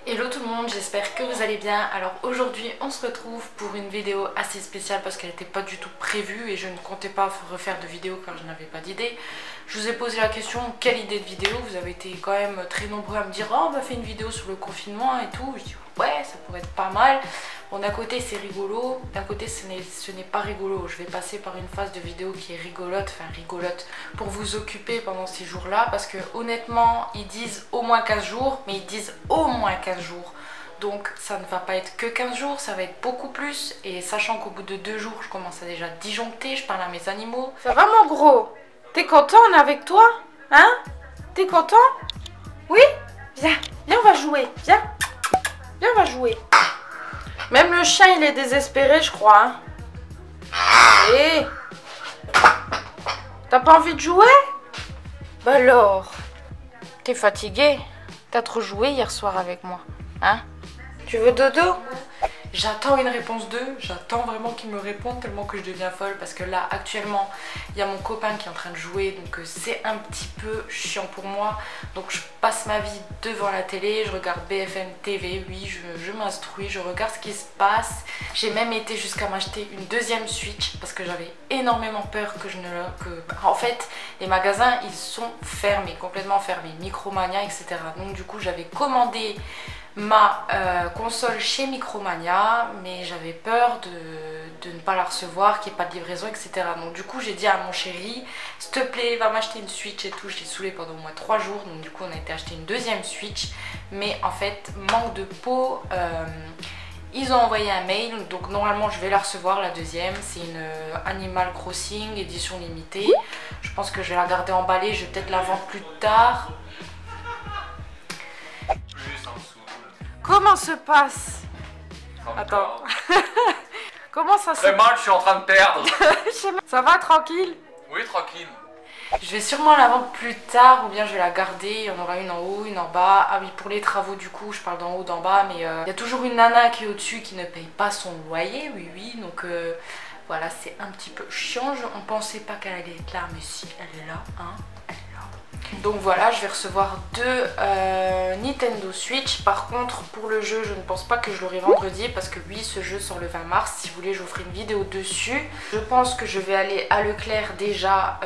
Hello tout le monde, j'espère que vous allez bien. Alors aujourd'hui on se retrouve pour une vidéo assez spéciale parce qu'elle n'était pas du tout prévue et je ne comptais pas refaire de vidéo car je n'avais pas d'idée. Je vous ai posé la question quelle idée de vidéo, vous avez été quand même très nombreux à me dire oh on va faire une vidéo sur le confinement et tout. Je dis ouais ça pourrait être pas mal. Bon d'un côté c'est rigolo, d'un côté ce n'est pas rigolo. Je vais passer par une phase de vidéo qui est rigolote, pour vous occuper pendant ces jours là parce que honnêtement ils disent au moins 15 jours mais ils disent au moins 15 jours. Donc ça ne va pas être que 15 jours, ça va être beaucoup plus. Et sachant qu'au bout de 2 jours je commence à déjà disjoncter, je parle à mes animaux. Ça va mon gros? T'es content, on est avec toi? Hein? T'es content? Oui? Viens, viens on va jouer, viens. Viens on va jouer. Même le chien il est désespéré je crois. Hein? Hé! T'as pas envie de jouer? Bah alors, t'es fatigué? T'as trop joué hier soir avec moi, hein? Tu veux dodo? J'attends une réponse d'eux, j'attends vraiment qu'ils me répondent tellement que je deviens folle parce que là actuellement il y a mon copain qui est en train de jouer donc c'est un petit peu chiant pour moi. Donc je passe ma vie devant la télé, je regarde BFM TV, oui je m'instruis, je regarde ce qui se passe. J'ai même été jusqu'à m'acheter une deuxième Switch parce que j'avais énormément peur que en fait les magasins ils sont fermés, complètement fermés, Micromania etc. Donc du coup j'avais commandé ma console chez Micromania mais j'avais peur de ne pas la recevoir, qu'il n'y ait pas de livraison etc. Donc du coup j'ai dit à mon chéri s'il te plaît va m'acheter une Switch et tout. Je l'ai saoulé pendant au moins 3 jours donc du coup on a été acheter une deuxième Switch mais en fait manque de peau, ils ont envoyé un mail donc normalement je vais la recevoir la deuxième. C'est une Animal Crossing édition limitée. Je pense que je vais la garder emballée, je vais peut-être la vendre plus tard. Comment se passe? Attends. Comment ça se passe? Très mal, je suis en train de perdre. Ça va tranquille? Oui, tranquille. Je vais sûrement la vendre plus tard ou bien je vais la garder. Il y en aura une en haut, une en bas. Ah oui, pour les travaux du coup, je parle d'en haut, d'en bas. Mais il y a toujours une nana qui est au-dessus qui ne paye pas son loyer. Oui. Donc voilà, c'est un petit peu chiant. On pensait pas qu'elle allait être là, mais si, elle est là. Hein. Donc voilà, je vais recevoir 2 Nintendo Switch. Par contre pour le jeu je ne pense pas que je l'aurai vendredi parce que oui ce jeu sort le 20 mars. Si vous voulez je vous ferai une vidéo dessus. Je pense que je vais aller à Leclerc déjà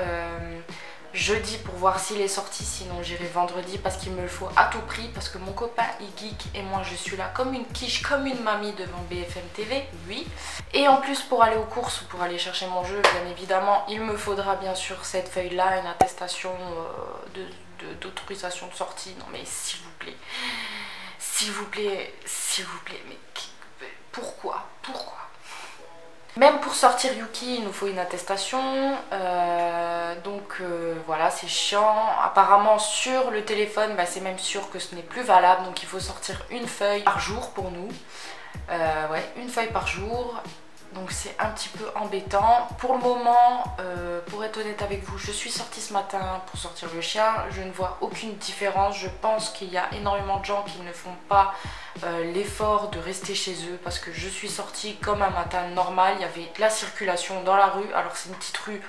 jeudi pour voir s'il est sorti. Sinon j'irai vendredi parce qu'il me le faut à tout prix. Parce que mon copain il geek et moi je suis là comme une quiche, comme une mamie devant BFM TV. Oui. Et en plus pour aller aux courses ou pour aller chercher mon jeu bien évidemment il me faudra bien sûr cette feuille là, une attestation d'autorisation de sortie. Non mais s'il vous plaît, mais pourquoi même pour sortir Yuki il nous faut une attestation. Voilà c'est chiant. Apparemment sur le téléphone c'est même sûr que ce n'est plus valable. Donc il faut sortir une feuille par jour pour nous. Ouais, une feuille par jour. Donc c'est un petit peu embêtant. Pour le moment, pour être honnête avec vous, je suis sortie ce matin pour sortir le chien. Je ne vois aucune différence. Je pense qu'il y a énormément de gens qui ne font pas l'effort de rester chez eux. Parce que je suis sortie comme un matin normal. Il y avait de la circulation dans la rue. Alors c'est une petite rue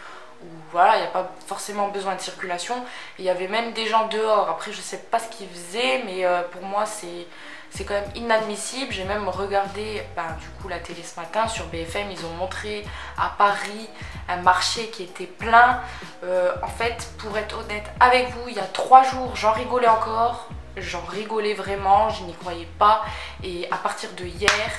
où voilà, il n'y a pas forcément besoin de circulation. Et il y avait même des gens dehors. Après je sais pas ce qu'ils faisaient, mais pour moi c'est quand même inadmissible. J'ai même regardé du coup la télé ce matin sur BFM, ils ont montré à Paris un marché qui était plein. En fait pour être honnête avec vous, il y a 3 jours j'en rigolais encore, j'en rigolais vraiment, je n'y croyais pas. Et à partir de hier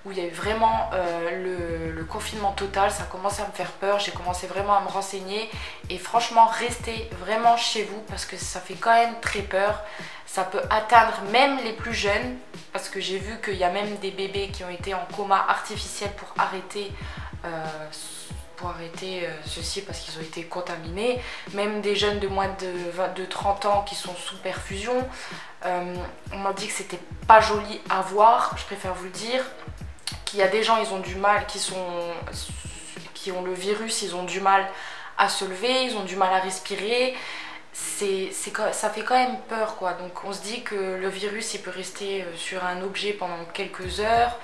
où il y a eu vraiment le confinement total, ça a commencé à me faire peur, j'ai commencé vraiment à me renseigner et franchement restez vraiment chez vous parce que ça fait quand même très peur. Ça peut atteindre même les plus jeunes parce que j'ai vu qu'il y a même des bébés qui ont été en coma artificiel pour arrêter ceci parce qu'ils ont été contaminés. Même des jeunes de moins de 30 ans qui sont sous perfusion. On m'a dit que c'était pas joli à voir, je préfère vous le dire. Qu'il y a des gens, ils ont du mal, qui ont le virus, ils ont du mal à se lever, ils ont du mal à respirer. Ça fait quand même peur quoi. Donc on se dit que le virus il peut rester sur un objet pendant quelques heures.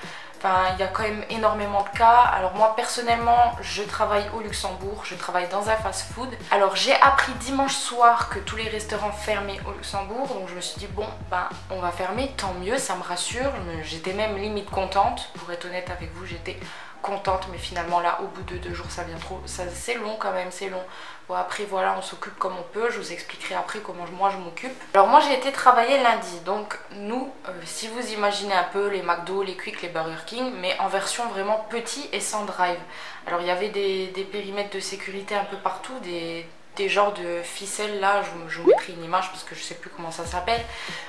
Enfin, il y a quand même énormément de cas. Alors moi personnellement, je travaille au Luxembourg, je travaille dans un fast-food. Alors j'ai appris dimanche soir que tous les restaurants fermaient au Luxembourg, donc je me suis dit bon, ben on va fermer, tant mieux, ça me rassure. J'étais même limite contente, pour être honnête avec vous, j'étais contente, mais finalement là au bout de 2 jours ça vient trop, c'est long quand même, c'est long. Bon après voilà, on s'occupe comme on peut, je vous expliquerai après comment moi je m'occupe. Alors moi j'ai été travailler lundi, donc nous, si vous imaginez un peu les McDo, les Quick, les Burger King, mais en version vraiment petit et sans drive. Alors il y avait des périmètres de sécurité un peu partout, des genres de ficelles là, je vous mettrai une image parce que je sais plus comment ça s'appelle.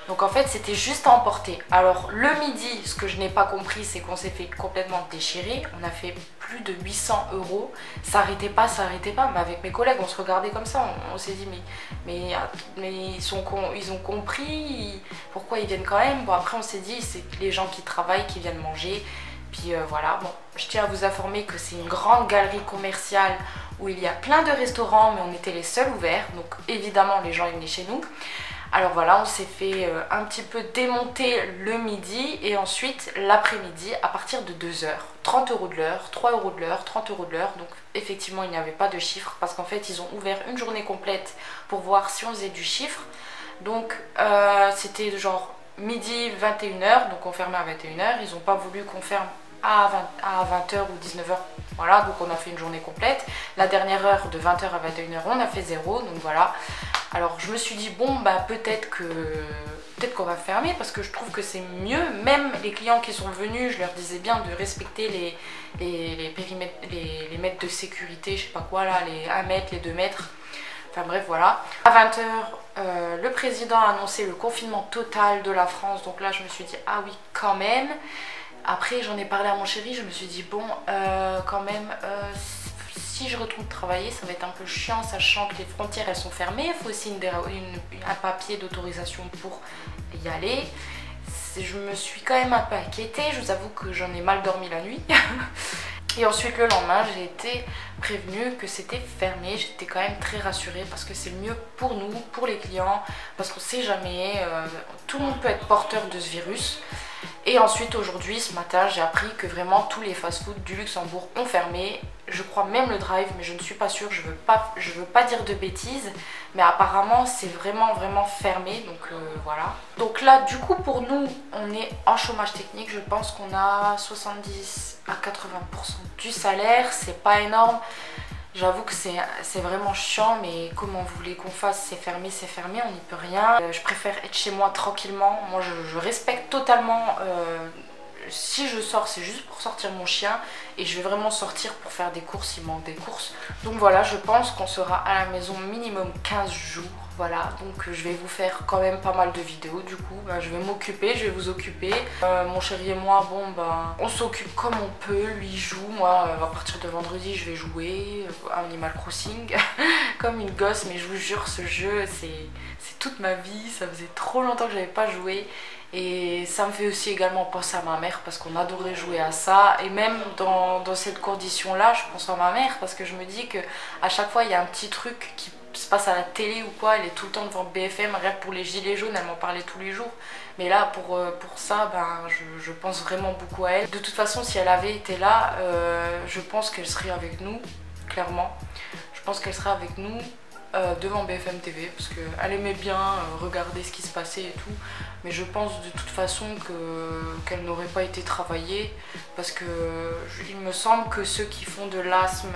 Donc en fait c'était juste à emporter. Alors le midi, ce que je n'ai pas compris, c'est qu'on s'est fait complètement déchirer. On a fait plus de 800 €. Ça arrêtait pas, mais avec mes collègues on se regardait comme ça, on s'est dit mais ils ont compris pourquoi ils viennent quand même. Bon après on s'est dit c'est les gens qui travaillent qui viennent manger. Puis voilà, bon, je tiens à vous informer que c'est une grande galerie commerciale où il y a plein de restaurants, mais on était les seuls ouverts, donc évidemment les gens venaient chez nous. Alors voilà, on s'est fait un petit peu démonter le midi et ensuite l'après-midi à partir de 2 h. 30 € de l'heure, 3 € de l'heure, 30 € de l'heure. Donc effectivement il n'y avait pas de chiffre parce qu'en fait ils ont ouvert une journée complète pour voir si on faisait du chiffre. Donc c'était genre midi 21 h, donc on fermait à 21 h. Ils n'ont pas voulu qu'on ferme à 20 h ou 19 h. Voilà, donc on a fait une journée complète. La dernière heure de 20 h à 21 h, on a fait 0, donc voilà. Alors je me suis dit bon bah peut-être qu'on va fermer parce que je trouve que c'est mieux. Même les clients qui sont venus, je leur disais bien de respecter les périmètres, les mètres de sécurité, je sais pas quoi là, les 1 mètre, les 2 mètres. Enfin bref voilà. À 20 h, le président a annoncé le confinement total de la France. Donc là je me suis dit ah oui quand même. Après j'en ai parlé à mon chéri, je me suis dit bon quand même si je retourne travailler ça va être un peu chiant sachant que les frontières elles sont fermées. Il faut aussi un papier d'autorisation pour y aller. Je me suis quand même un peu inquiétée, je vous avoue que j'en ai mal dormi la nuit. Et ensuite le lendemain j'ai été prévenue que c'était fermé. J'étais quand même très rassurée parce que c'est mieux pour nous, pour les clients, parce qu'on sait jamais, tout le monde peut être porteur de ce virus. Et ensuite aujourd'hui, ce matin, j'ai appris que vraiment tous les fast-foods du Luxembourg ont fermé. Je crois même le drive, mais je ne suis pas sûre, je veux pas dire de bêtises. Mais apparemment, c'est vraiment fermé, donc voilà. Donc là, du coup, pour nous, on est en chômage technique. Je pense qu'on a 70 à 80% du salaire, c'est pas énorme. J'avoue que c'est vraiment chiant, mais comment vous voulez qu'on fasse? C'est fermé, on n'y peut rien. Je préfère être chez moi tranquillement. Moi, je respecte totalement. Si je sors, c'est juste pour sortir mon chien. Et je vais vraiment sortir pour faire des courses, il manque des courses. Donc voilà, je pense qu'on sera à la maison minimum 15 jours. Voilà, donc je vais vous faire quand même pas mal de vidéos. Du coup, je vais m'occuper, je vais vous occuper. Mon chéri et moi, bon, on s'occupe comme on peut. Lui il joue, moi, à partir de vendredi, je vais jouer à Animal Crossing comme une gosse. Mais je vous jure, ce jeu, c'est toute ma vie. Ça faisait trop longtemps que j'avais pas joué. Et ça me fait aussi également penser à ma mère parce qu'on adorait jouer à ça. Et même dans cette condition-là, je pense à ma mère parce que je me dis qu'à chaque fois, il y a un petit truc qui se passe à la télé ou quoi, elle est tout le temps devant BFM, rien que pour les gilets jaunes, elle m'en parlait tous les jours. Mais là, pour ça, je pense vraiment beaucoup à elle. De toute façon, si elle avait été là, je pense qu'elle serait avec nous, clairement. Je pense qu'elle serait avec nous devant BFM TV, parce qu'elle aimait bien regarder ce qui se passait et tout. Mais je pense de toute façon qu'elle n'aurait pas été travaillée, parce que il me semble que ceux qui font de l'asthme,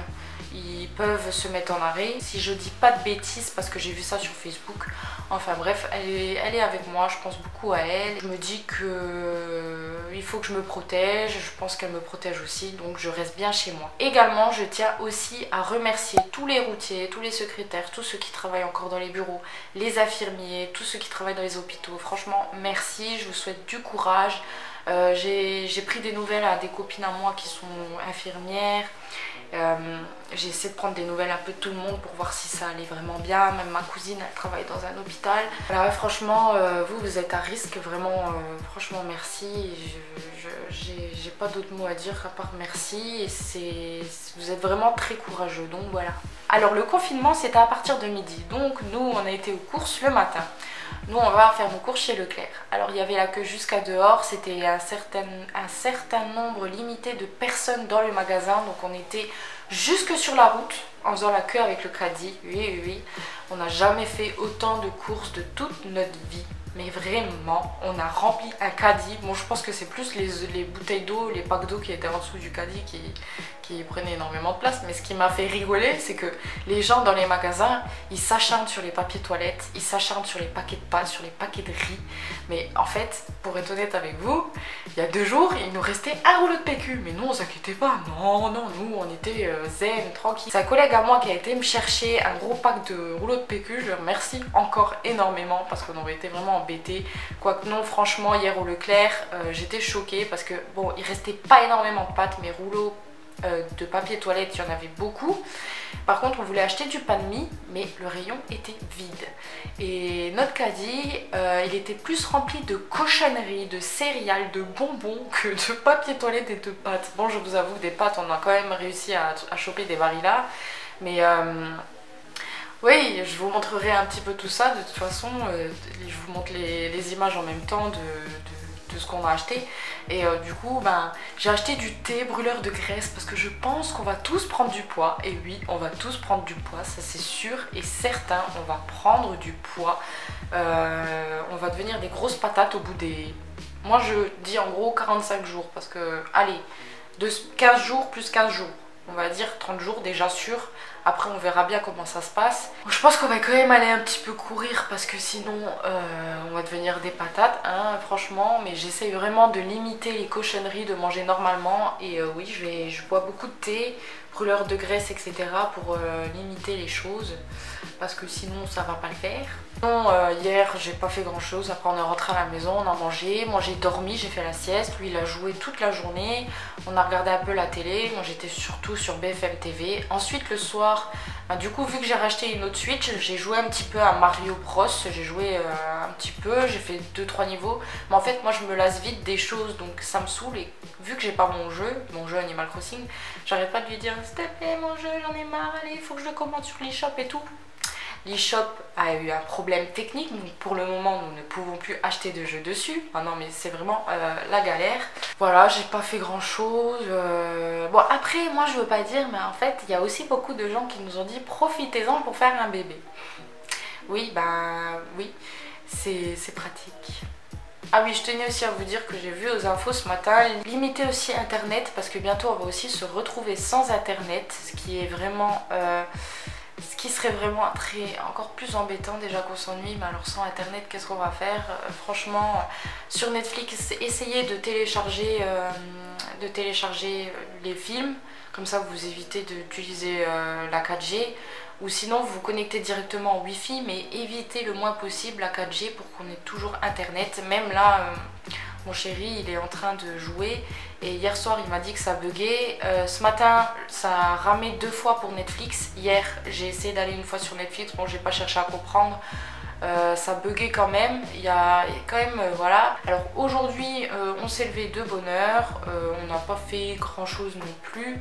ils peuvent se mettre en arrêt. Si je dis pas de bêtises, parce que j'ai vu ça sur Facebook. Enfin bref, elle est avec moi, je pense beaucoup à elle. Je me dis qu'il faut que je me protège, je pense qu'elle me protège aussi, donc je reste bien chez moi. Également, je tiens aussi à remercier tous les routiers, tous les secrétaires, tous ceux qui travaillent encore dans les bureaux, les infirmiers, tous ceux qui travaillent dans les hôpitaux. Franchement, merci, je vous souhaite du courage. J'ai pris des nouvelles à des copines à moi qui sont infirmières. j'ai essayé de prendre des nouvelles un peu de tout le monde pour voir si ça allait vraiment bien. Même ma cousine, elle travaille dans un hôpital. Voilà, ouais, franchement, vous êtes à risque, vraiment, franchement merci. J'ai pas d'autres mots à dire à part merci. Et vous êtes vraiment très courageux, donc voilà. Alors le confinement, c'était à partir de midi. Donc nous, on a été aux courses le matin. Nous, on va faire nos courses chez Leclerc. Alors, il y avait la queue jusqu'à dehors. C'était un certain nombre limité de personnes dans le magasin. Donc, on était jusque sur la route en faisant la queue avec le caddie. Oui, oui. On n'a jamais fait autant de courses de toute notre vie. Mais vraiment, on a rempli un caddie. Bon, je pense que c'est plus les bouteilles d'eau, les packs d'eau qui étaient en dessous du caddie qui prenaient énormément de place. Mais ce qui m'a fait rigoler, c'est que les gens dans les magasins, ils s'acharnent sur les papiers toilettes, ils s'acharnent sur les paquets de pâtes, sur les paquets de riz. Mais en fait, pour être honnête avec vous, il y a 2 jours, il nous restait un rouleau de PQ. Mais nous, on s'inquiétait pas. Non, non, nous, on était zen, tranquille. C'est un collègue à moi qui a été me chercher un gros pack de rouleaux de PQ. Je le remercie encore énormément parce qu'on aurait été vraiment embêtés. Quoique non, franchement, hier au Leclerc, j'étais choquée parce que, bon, il restait pas énormément de pâtes, mais rouleaux de papier toilette, il y en avait beaucoup. Par contre, on voulait acheter du pain de mie, mais le rayon était vide. Et notre caddie, il était plus rempli de cochonneries, de céréales, de bonbons que de papier toilette et de pâtes. Bon, je vous avoue, des pâtes, on a quand même réussi à choper des barils-là. Mais oui, je vous montrerai un petit peu tout ça. De toute façon, je vous montre les images en même temps de ce qu'on a acheté. Et du coup, ben, j'ai acheté du thé brûleur de graisse parce que je pense qu'on va tous prendre du poids. Et oui, on va tous prendre du poids, ça c'est sûr et certain. On va prendre du poids. On va devenir des grosses patates au bout des... Moi je dis en gros 45 jours parce que, allez, 15 jours plus 15 jours. On va dire 30 jours déjà sûr. Après on verra bien comment ça se passe. Je pense qu'on va quand même aller un petit peu courir parce que sinon on va devenir des patates, hein, franchement. Mais j'essaye vraiment de limiter les cochonneries, de manger normalement. Et oui, je bois beaucoup de thé, brûleur de graisse, etc. pour limiter les choses. Parce que sinon ça va pas le faire. Non, hier j'ai pas fait grand chose. Après on est rentré à la maison, on a mangé. Moi j'ai dormi, j'ai fait la sieste. Lui il a joué toute la journée. On a regardé un peu la télé. Moi j'étais surtout sur BFM TV. Ensuite le soir, du coup vu que j'ai racheté une autre Switch, j'ai joué un petit peu à Mario Bros. J'ai joué un petit peu, j'ai fait 2-3 niveaux. Mais en fait moi je me lasse vite des choses, donc ça me saoule. Et vu que j'ai pas mon jeu Animal Crossing, j'arrête pas de lui dire s'il te plaît mon jeu, j'en ai marre, allez il faut que je le commande sur l'eShop et tout. L'eShop a eu un problème technique, donc pour le moment nous ne pouvons plus acheter de jeux dessus. Ah non mais c'est vraiment la galère. Voilà, j'ai pas fait grand chose. Bon après moi je veux pas dire, mais en fait il y a aussi beaucoup de gens qui nous ont dit profitez-en pour faire un bébé. Oui, ben oui, c'est pratique. Ah oui, je tenais aussi à vous dire que j'ai vu aux infos ce matin, limiter aussi internet parce que bientôt on va aussi se retrouver sans internet, ce qui est vraiment... ce qui serait vraiment encore plus embêtant, déjà qu'on s'ennuie, mais alors sans internet qu'est-ce qu'on va faire? Franchement, sur Netflix, essayez de télécharger les films, comme ça vous évitez d'utiliser la 4G, ou sinon vous vous connectez directement en Wi-Fi, mais évitez le moins possible la 4G pour qu'on ait toujours internet. Même là, mon chéri il est en train de jouer et hier soir il m'a dit que ça buguait. Ce matin ça a ramé 2 fois pour Netflix. Hier j'ai essayé d'aller une fois sur Netflix, bon j'ai pas cherché à comprendre. Ça buguait quand même, il y a quand même voilà. Alors aujourd'hui on s'est levé de bonne heure, on n'a pas fait grand chose non plus.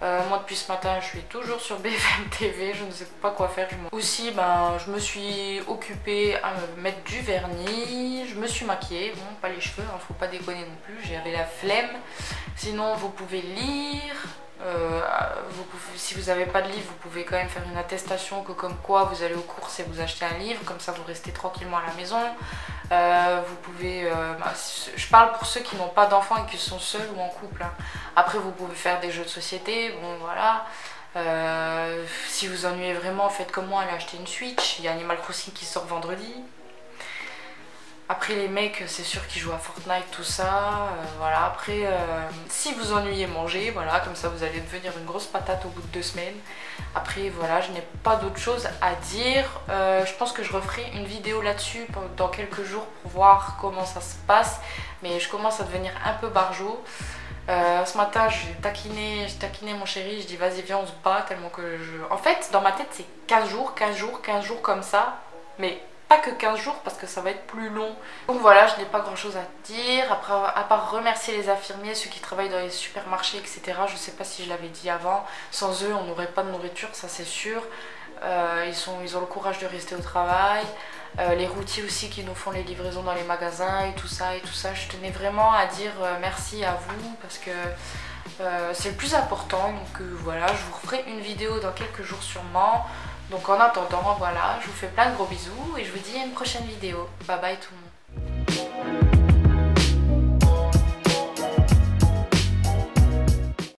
Moi depuis ce matin je suis toujours sur BFM TV, je ne sais pas quoi faire. Aussi ben, je me suis occupée à me mettre du vernis, je me suis maquillée, bon pas les cheveux, hein, faut pas déconner non plus, j'avais la flemme. Sinon vous pouvez lire, si vous n'avez pas de livre vous pouvez quand même faire une attestation que comme quoi vous allez aux courses et vous achetez un livre, comme ça vous restez tranquillement à la maison. Vous pouvez, je parle pour ceux qui n'ont pas d'enfants et qui sont seuls ou en couple, hein. Après vous pouvez faire des jeux de société, bon voilà. Si vous ennuyez vraiment, faites comme moi, allez acheter une Switch, il y a Animal Crossing qui sort vendredi. Après les mecs c'est sûr qu'ils jouent à Fortnite, tout ça, voilà. Après si vous ennuyez, mangez, voilà, comme ça vous allez devenir une grosse patate au bout de 2 semaines. Après voilà, je n'ai pas d'autre chose à dire. Je pense que je referai une vidéo là-dessus dans quelques jours pour voir comment ça se passe. Mais je commence à devenir un peu barjot. Ce matin, j'ai taquiné mon chéri, je dis vas-y viens on se bat tellement que je... En fait, dans ma tête c'est 15 jours, 15 jours, 15 jours comme ça, mais pas que 15 jours parce que ça va être plus long. Donc voilà, je n'ai pas grand chose à dire, après, à part remercier les infirmiers, ceux qui travaillent dans les supermarchés, etc. Je sais pas si je l'avais dit avant, sans eux on n'aurait pas de nourriture, ça c'est sûr. Ils ont le courage de rester au travail. Les routiers aussi qui nous font les livraisons dans les magasins et tout ça. Je tenais vraiment à dire merci à vous parce que c'est le plus important. Donc voilà, je vous referai une vidéo dans quelques jours sûrement. Donc en attendant, voilà, je vous fais plein de gros bisous et je vous dis à une prochaine vidéo. Bye bye tout le monde.